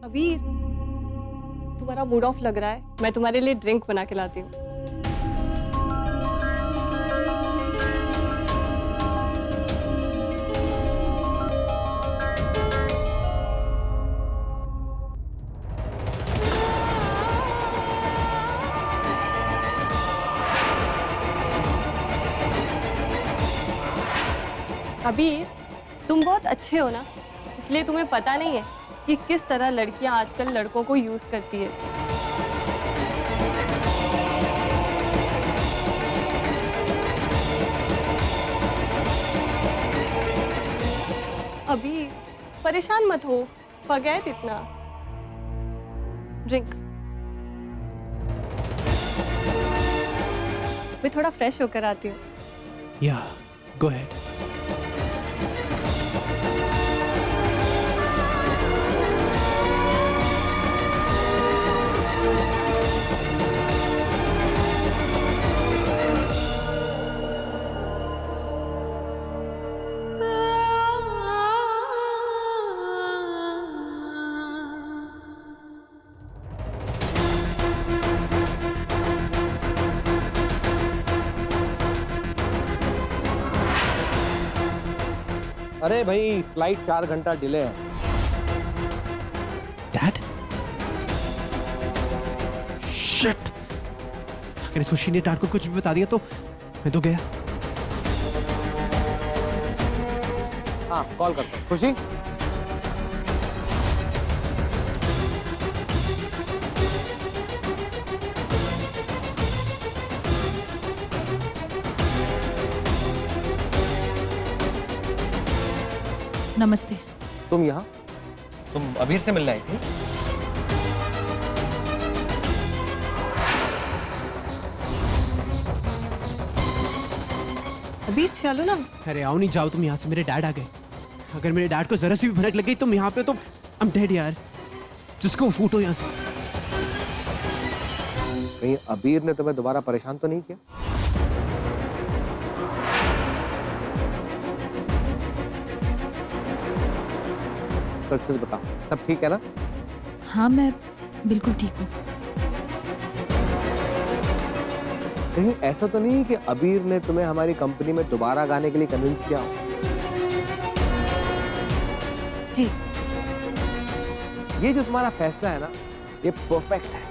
अभी तुम्हारा mood off लग रहा है, मैं तुम्हारे लिए ड्रिंक बना के लाती हूँ। अभी तुम बहुत अच्छे हो ना, इसलिए तुम्हें पता नहीं है कि किस तरह लड़कियां आजकल लड़कों को यूज करती है। अभी परेशान मत हो, फॉरगेट इतना। ड्रिंक। मैं थोड़ा फ्रेश होकर आती हूँ। या गो अहेड। अरे भाई, फ्लाइट 4 घंटा डिले है। डैड शिट, अगर इस खुशी ने डैड को कुछ भी बता दिया तो मैं तो गया। हाँ, कॉल करता हूँ। खुशी, नमस्ते। तुम यहाँ? तुम अबीर से मिलने आई थी? अभी चलो ना। अरे आओ नहीं, जाओ तुम यहाँ से, मेरे डैड आ गए। अगर मेरे डैड को जरा सी भी भनक लग गई तुम यहाँ पे तो आई एम डेड यार। जिसको फूटो यहाँ से। कहीं अबीर ने तुम्हें दोबारा परेशान तो नहीं किया? तो अच्छे से बताओ, सब ठीक है ना? हाँ, मैं बिल्कुल ठीक हूँ। कहीं ऐसा तो नहीं कि अबीर ने तुम्हें हमारी कंपनी में दोबारा गाने के लिए कन्विंस किया हो? जी। ये जो तुम्हारा फैसला है ना, ये परफेक्ट है।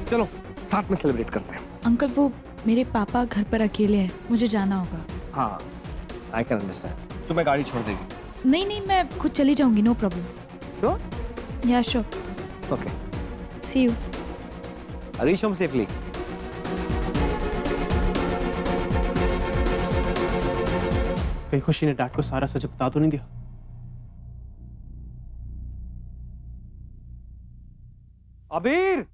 चलो साथ में सेलिब्रेट करते हैं। अंकल, वो मेरे पापा घर पर अकेले हैं, मुझे जाना होगा। हाँ, आई कैन अंडरस्टैंड। तुम्हें गाड़ी छोड़ देगी? नहीं नहीं, मैं खुद चली जाऊंगी, no problem. Sure? Yeah sure. Okay, see you. Reach home safely. कहीं खुशी ने डैड को सारा सच बता तो नहीं दिया? अबीर,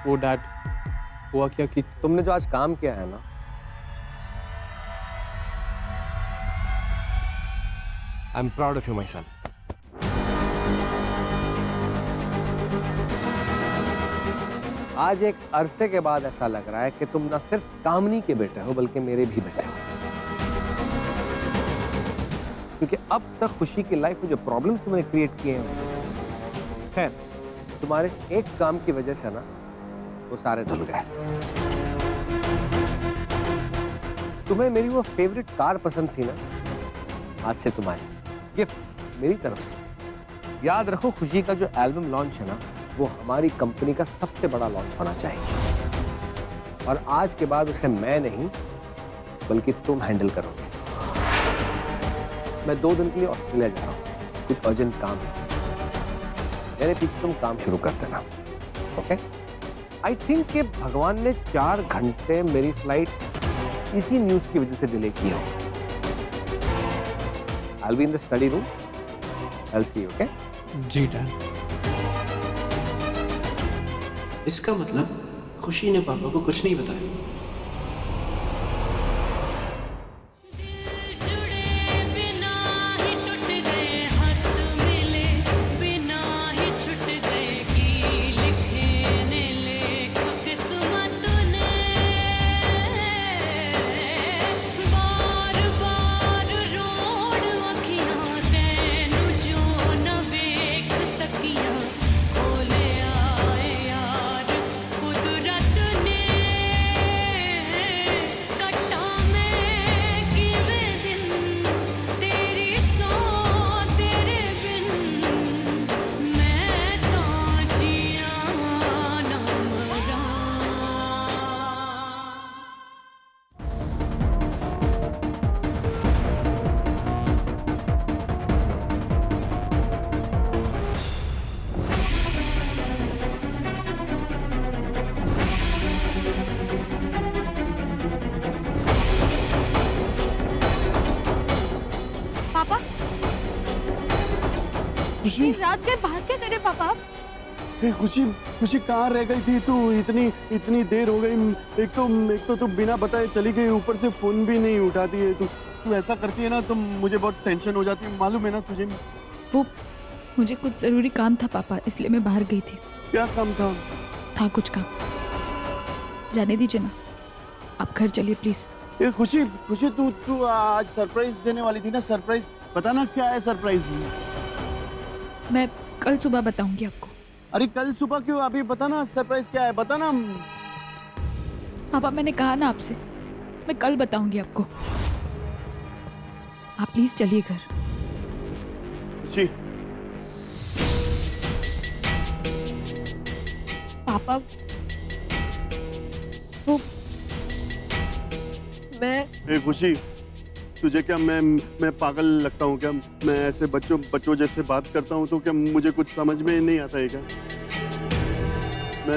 वो डैड हुआ क्या कि तुमने जो आज काम किया है ना, I am proud of you my son. आज एक अरसे के बाद ऐसा लग रहा है कि तुम ना सिर्फ कामनी के बेटे हो बल्कि मेरे भी बेटे हो। क्योंकि अब तक खुशी की लाइफ में जो प्रॉब्लम्स तुमने क्रिएट किए हैं, खैर तुम्हारे इस एक काम की वजह से ना वो सारे धुल गए। तुम्हें मेरी वो फेवरेट कार पसंद थी ना, आज से तुम्हारी गिफ्ट मेरी तरफ से। याद रखो, खुशी का जो एल्बम लॉन्च है ना, वो हमारी कंपनी का सबसे बड़ा लॉन्च होना चाहिए। और आज के बाद उसे मैं नहीं बल्कि तुम हैंडल करोगे। मैं 2 दिन के लिए ऑस्ट्रेलिया जा रहा हूँ, कुछ अर्जेंट काम है। मेरे पीछे तुम काम शुरू कर देना, ओके? आई थिंक कि भगवान ने 4 घंटे मेरी फ्लाइट इसी न्यूज की वजह से डिले किया है। I'll be in the study room. I'll see you, okay? जी डैड। इसका मतलब खुशी ने पापा को कुछ नहीं बताया। पापा खुशी, रात गए बाहर क्या करे पापा आप? ए, खुशी खुशी कहाँ रह गई थी तू? इतनी देर हो गई। एक तो तू बिना बताए चली गई, ऊपर से फोन भी नहीं उठाती है। तू ऐसा करती है ना तो मुझे बहुत टेंशन हो जाती है, मालूम है ना तुझे? वो मुझे कुछ जरूरी काम था पापा, इसलिए मैं बाहर गई थी। क्या काम था? था कुछ काम। जाने दीजिए ना, आप घर चलिए प्लीज। ए खुशी खुशी, तू आज सरप्राइज देने वाली थी ना? सरप्राइज बताना, क्या है सरप्राइज? मैं कल सुबह बताऊंगी आपको। अरे कल सुबह क्यों, अभी बताना सरप्राइज क्या है, बताना। पापा मैंने कहा ना आपसे, मैं कल बताऊंगी आपको। आप प्लीज चलिए घर। खुशी, पापा वो मैं ए खुशी, तुझे क्या मैं पागल लगता हूँ क्या? मैं ऐसे बच्चों जैसे बात करता हूँ तो क्या मुझे कुछ समझ में नहीं आता है क्या?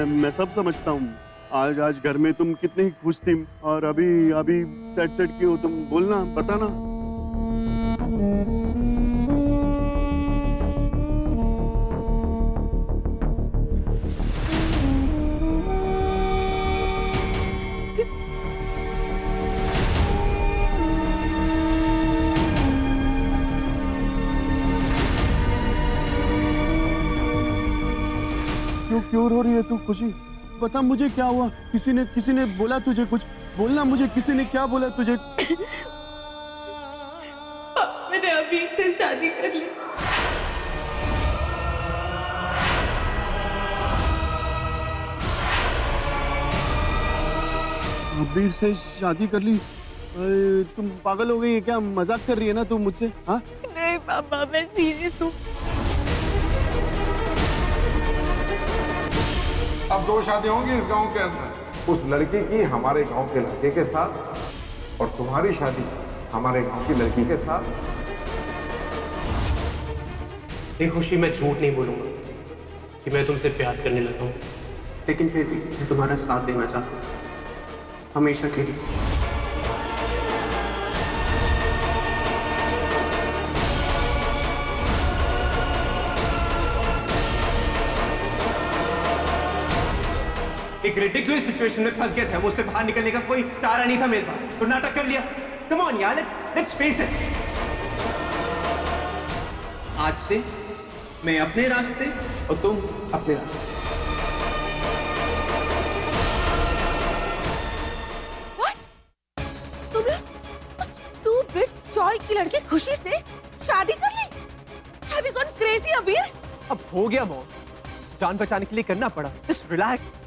मैं सब समझता हूँ। आज घर में तुम कितनी खुश थी और अभी सेट क्यों? तुम बोलना, बताना। क्यों रो रही है तू खुशी? बता मुझे क्या हुआ? किसी ने बोला तुझे कुछ? बोलना मुझे, किसी ने क्या बोला तुझे? मैंने अबीर से शादी कर ली। अबीर से शादी कर ली? तुम पागल हो गई है क्या? मजाक कर रही है ना तुम मुझसे? हाँ नहीं पापा, मैं सीरियस हूँ। अब 2 शादी होंगी इस गांव के अंदर, उस लड़की की हमारे गांव के लड़के के साथ और तुम्हारी शादी हमारे गांव की लड़की के साथ। नहीं खुशी, मैं झूठ नहीं बोलूंगा कि मैं तुमसे प्यार करने लगा हूँ, लेकिन फिर भी मैं तुम्हारा साथ देना चाहता हूँ हमेशा के लिए। एक रिडिकुलस सिचुएशन में फंस गए थे, उससे बाहर निकलने का कोई चारा नहीं था मेरे पास, तो नाटक कर लिया। कम ऑन यार, लेट्स फेस इट। आज से मैं अपने रास्ते और तुम अपने रास्ते। तुमने उस स्टूपिड चॉय की लड़की खुशी से शादी कर ली? Have you gone crazy अबीर? अब हो गया मॉम, जान बचाने के लिए करना पड़ा। Just relax.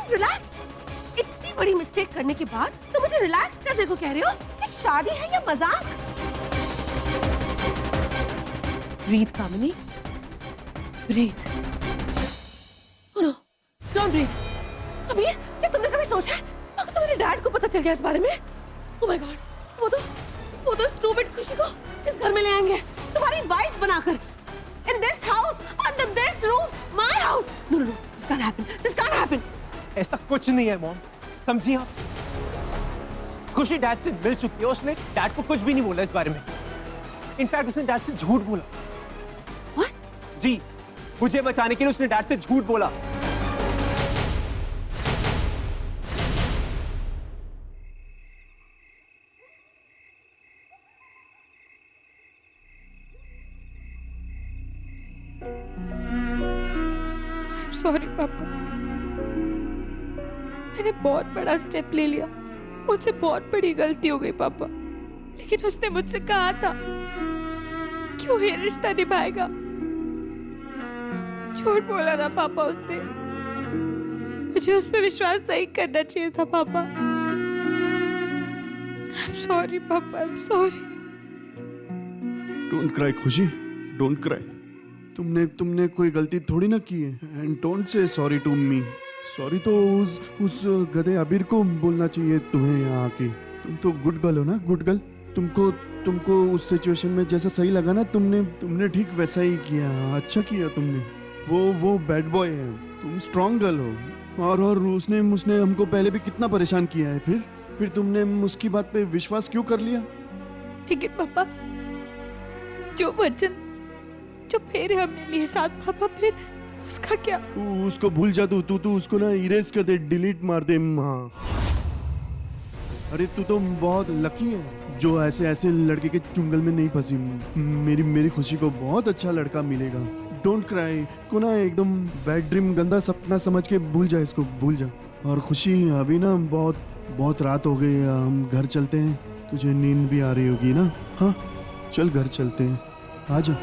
रिलैक्स? इतनी बड़ी मिस्टेक करने के बाद तो मुझे रिलैक्स करने को कह रहे हो? ये शादी है या मजाक? Breathe Kamini, breathe. No, don't breathe. Abir, क्या तुमने कभी सोचा है अगर तुम्हारे डैड को पता चल गया इस बारे में? ओह माय गॉड, वो तो स्टूपिड खुशी को इस घर में ले आएंगे तुम्हारी वाइफ बनाकर। In this house, under this roof, my house. No no no, This can't happen. This can't happen. ऐसा कुछ नहीं है मॉम, समझिए आप। खुशी डैड से मिल चुकी है, उसने डैड को कुछ भी नहीं बोला इस बारे में। इनफैक्ट उसने डैड से झूठ बोला। What? जी, मुझे बचाने के लिए उसने डैड से झूठ बोला। सॉरी पापा, मैंने बहुत बड़ा स्टेप ले लिया, मुझसे बहुत बड़ी गलती हो गई पापा। लेकिन उसने मुझसे कहा था कि वो ये रिश्ता निभाएगा। झूठ बोला था पापा उसने। मुझे उस पर विश्वास नहीं करना चाहिए था पापा। I'm sorry पापा, I'm sorry। Don't cry Khushi, don't cry. तुमने कोई गलती थोड़ी ना की है। And don't say sorry to me. Sorry तो उस गधे अबीर को बोलना चाहिए तुम्हें यहाँ आके। तुम तो गुड गर्ल हो ना, गुड गर्ल। तुमको उस सिचुएशन में जैसा सही लगा ना, तुमने ठीक वैसा ही किया। अच्छा किया तुमने। वो बैड बॉय है, तुम स्ट्रॉन्ग गर्ल हो। और उसने हमको पहले भी कितना परेशान किया है। फिर तुमने उसकी बात पे विश्वास क्यों कर लिया? लेकिन पापा, जो वचन जो फेरे हमने लिए साथ पापा, फिर उसका क्या? उसको भूल जा तू उसको ना इरेज कर दे, डिलीट मार दे। हाँ, अरे तू तो बहुत लकी है जो ऐसे लड़के के चुंगल में नहीं फंसी। मेरी खुशी को बहुत अच्छा लड़का मिलेगा। डोंट क्राई को ना एकदम बैड ड्रीम, गंदा सपना समझ के भूल जा, इसको भूल जा। और खुशी, अभी ना बहुत रात हो गई, हम घर चलते हैं। तुझे नींद भी आ रही होगी ना? हाँ चल घर चलते हैं, आ जा।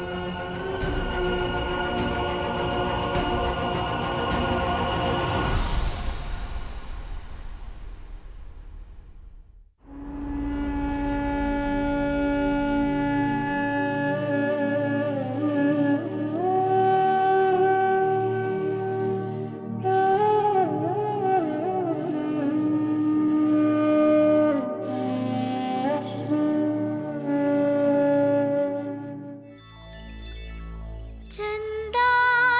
चंदा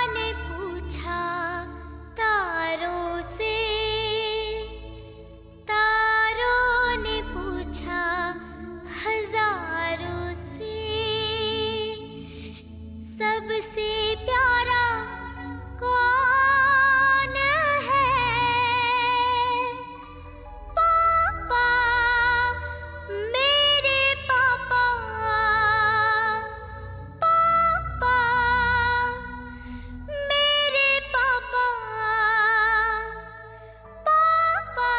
ने पूछा तारों से, तारों ने पूछा हजारों से, सबसे प्यारा कौन है? पापा, मेरे पापा, पापा, मेरे पापा, पापा।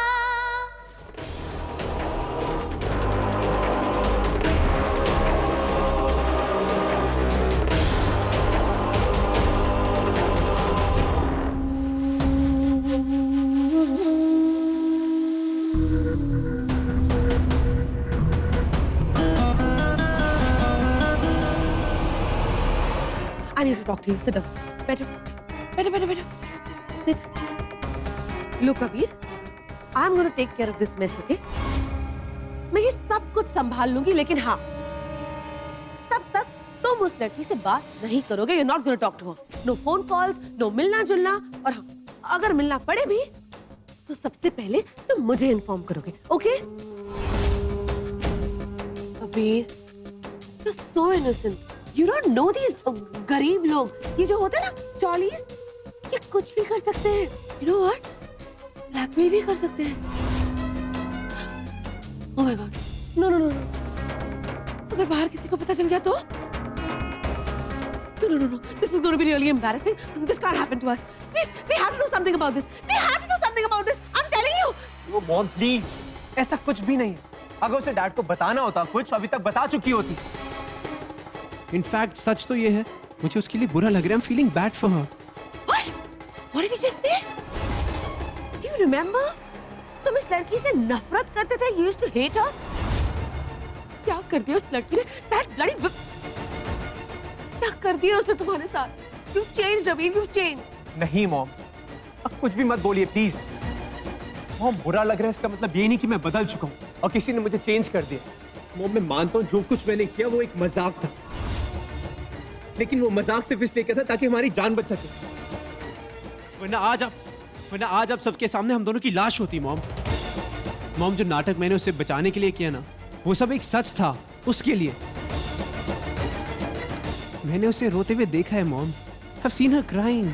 I need to talk to you. Sit down. Better. Sit. Look, Abir, I'm going to take care of this mess, okay? मैं ये सब कुछ संभाल लूंगी, लेकिन हाँ, तब तक तुम उस लड़की से बात नहीं करोगे। You're not going to talk to her. No phone calls, no मिलना जुलना। और हाँ, अगर मिलना पड़े भी तो सबसे पहले तुम मुझे इन्फॉर्म करोगे, ओके? अबीर, you're so innocent. You don't know these गरीब लोग, ये जो होते हैं ना चौलीस, ये कुछ भी कर सकते हैं। You know what? ब्लैकमेल भी कर सकते हैं। Oh my God. No. अगर बाहर किसी को पता चल गया तो? No. This is going to be really embarrassing. This can't happen to us. We have to do something about this. We have to do something about this. I'm telling you. वो mom please, ऐसा कुछ भी नहीं है। अगर उसे dad को बताना होता कुछ, अभी तक बता चुकी होती। इनफैक्ट सच तो ये है, मुझे उसके लिए बुरा लग रहा है। I'm feeling bad for her. What did you just say? Do you remember? तुम इस लड़की से नफरत करते थे। You used to hate her. क्या कर दिया उस लड़की ने? That bloody क्या कर दिया उसने तुम्हारे साथ? You've changed, Abir. You've changed. नहीं मॉम, अब कुछ भी मत बोलिए प्लीज। मॉम, बुरा लग रहा है इसका मतलब ये नहीं कि मैं बदल चुका हूँ और किसी ने मुझे चेंज कर दिया। मॉम, मैं मानता हूँ जो कुछ मैंने किया वो एक मजाक था, लेकिन वो मजाक सिर्फ इसलिए किया था ताकि हमारी जान बच सके। वरना आज आप सबके सामने हम दोनों की लाश होती मॉम। मॉम, जो नाटक मैंने उसे बचाने के लिए किया ना, वो सब एक सच था उसके लिए। मैंने उसे रोते हुए देखा है mom. I've seen her crying.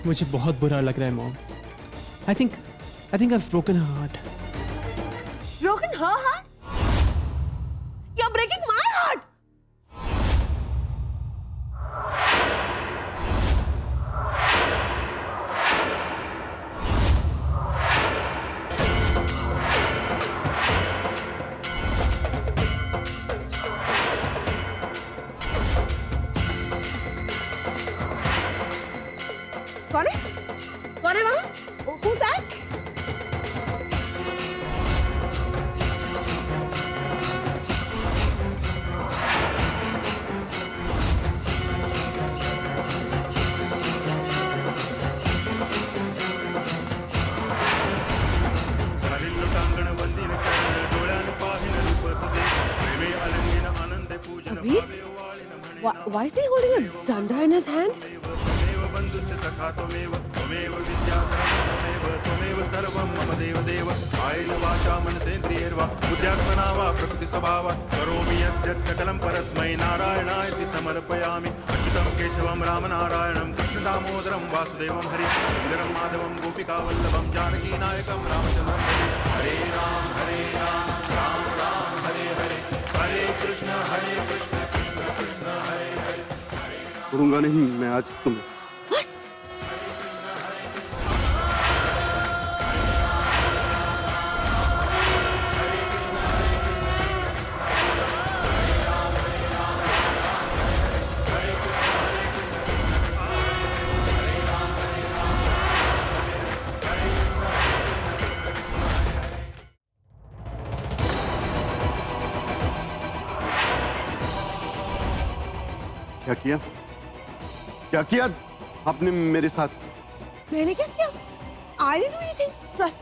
मुझे बहुत बुरा लग रहा है mom. I think I've broken her heart. Broken her heart? You're breaking my heart. कौन है? कौन है वहाँ? Who's that? Kabir? Why is he holding a danda in his hand? प्रकृति स्वभाव करोमि यद्यत् सकलं परस्मै नारायणाय समर्पयामि अच्युतं केशवं राम नारायणं कृष्ण दामोदरं वासुदेवं हरि सुंदरं माधवं गोपिका वल्लभं जानकी नायकं रामचंद्रं हरे राम राम राम हरे हरे हरे कृष्ण कृष्ण कृष्ण हरे हरे। करूंगा नहीं मैं आज तुम्हें। क्या किया आपने मेरे साथ? मैंने क्या किया? I didn't do anything. Trust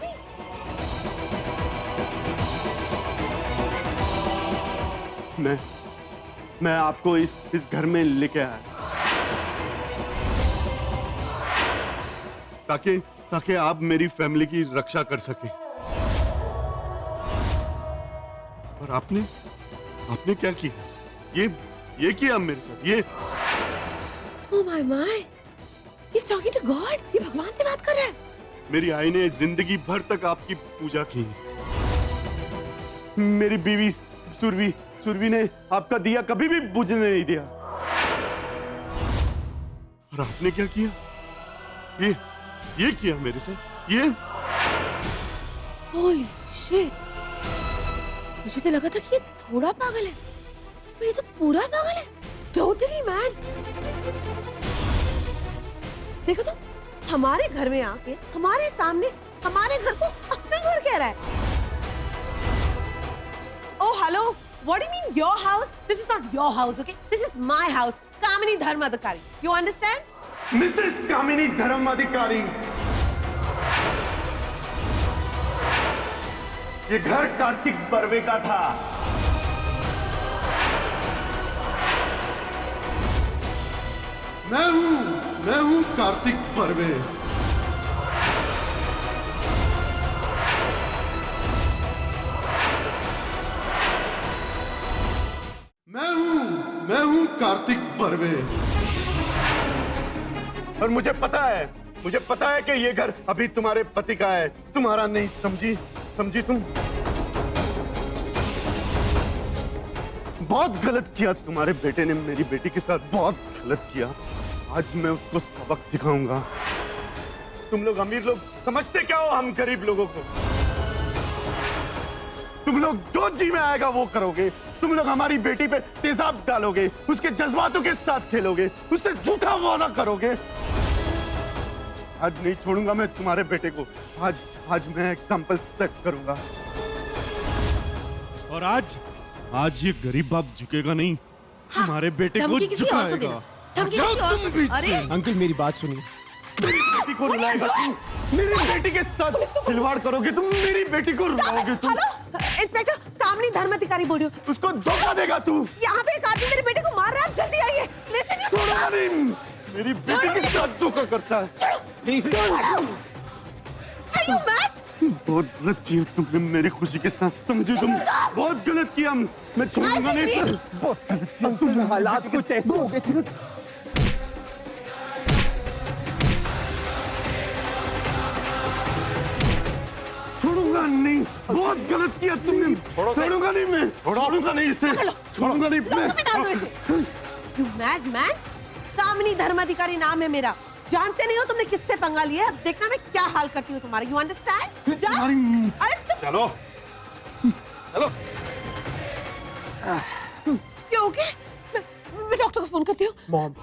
me. मैं आपको इस घर में लेके आया ताकि आप मेरी फैमिली की रक्षा कर सके। और आपने क्या किया? ये किया मेरे साथ ये। Oh my. He's talking to God. ये भगवान से बात कर रहा है। मेरी आई ने जिंदगी भर तक आपकी पूजा की। मेरी बीवी सुरभि ने आपका दिया कभी भी बुझने नहीं दिया। और आपने क्या किया? ये किया मेरे साथ ये। Holy shit. मुझे तो लगा था कि ये थोड़ा पागल है, पर ये तो पूरा पागल है। Totally mad. देखो तो, हमारे घर में आके हमारे सामने हमारे घर को अपना घर कह रहा है। Oh hello, what do you mean your house? This is not your house, okay? This is my house, Kamini Dharmadhikari. You understand? Mrs. Kamini Dharmadhikari, ये घर कार्तिक बर्वे का था। मैं हूं कार्तिक बर्वे। मैं हूं कार्तिक बर्वे। और मुझे पता है कि ये घर अभी तुम्हारे पति का है, तुम्हारा नहीं। समझी तुम? बहुत गलत किया तुम्हारे बेटे ने मेरी बेटी के साथ, बहुत गलत किया। आज मैं उसको सबक सिखाऊंगा। तुम लोग अमीर लोग समझते क्या हो हम गरीब लोगों को? तुम लोग जो जी में आएगा वो करोगे। तुम लोग हमारी बेटी पे तेजाब डालोगे, उसके जज्बातों के साथ खेलोगे, उससे झूठा वादा करोगे। आज नहीं छोड़ूंगा मैं तुम्हारे बेटे को। आज मैं एग्जाम्पल सेट करूंगा। और आज ये गरीब बाप झुकेगा नहीं, तुम्हारे बेटे को झुकाएगा। जाओ तुम बीच से। अंकल मेरी बात सुनिए। मेरी बेटी को रुलाएगा तू, मेरी बेटी के साथ खिलवाड़ करोगे तुम, मेरी बेटी को रुलाओगे तुम। हेलो, इंस्पेक्टर कामनी धर्माधिकारी बोल रही हूँ। उसको धोखा देगा तू। यहाँ पे एक आदमी मेरे बेटे को मार रहा है, आप जल्दी आइए। Listen, you- छोड़ूंगा नहीं, मेरी बेटी के साथ धोखा करता है। Are you mad? बहुत गलत किया तुमने मेरी खुशी के साथ, समझे तुम? बहुत गलत किया। मैं छोड़ूंगा नहीं। तुम हालात कुछ ऐसे हो गए थे। छोड़ूंगा नहीं, बहुत गलत किया तुमने। छोड़ूंगा नहीं मैं, छोड़ूंगा नहीं इसे, छोड़ूंगा नहीं लो तुम्हें डाल दो इसे। You mad man? कामिनी धर्माधिकारी नाम है मेरा। जानते नहीं हो तुमने किससे पंगा लिया है? अब देखना मैं क्या हाल करती हूँ तुम्हारा। You understand? जा। अरे चलो चलो। क्या हो गया? मैं डॉक्टर को फोन करती हूँ। मॉम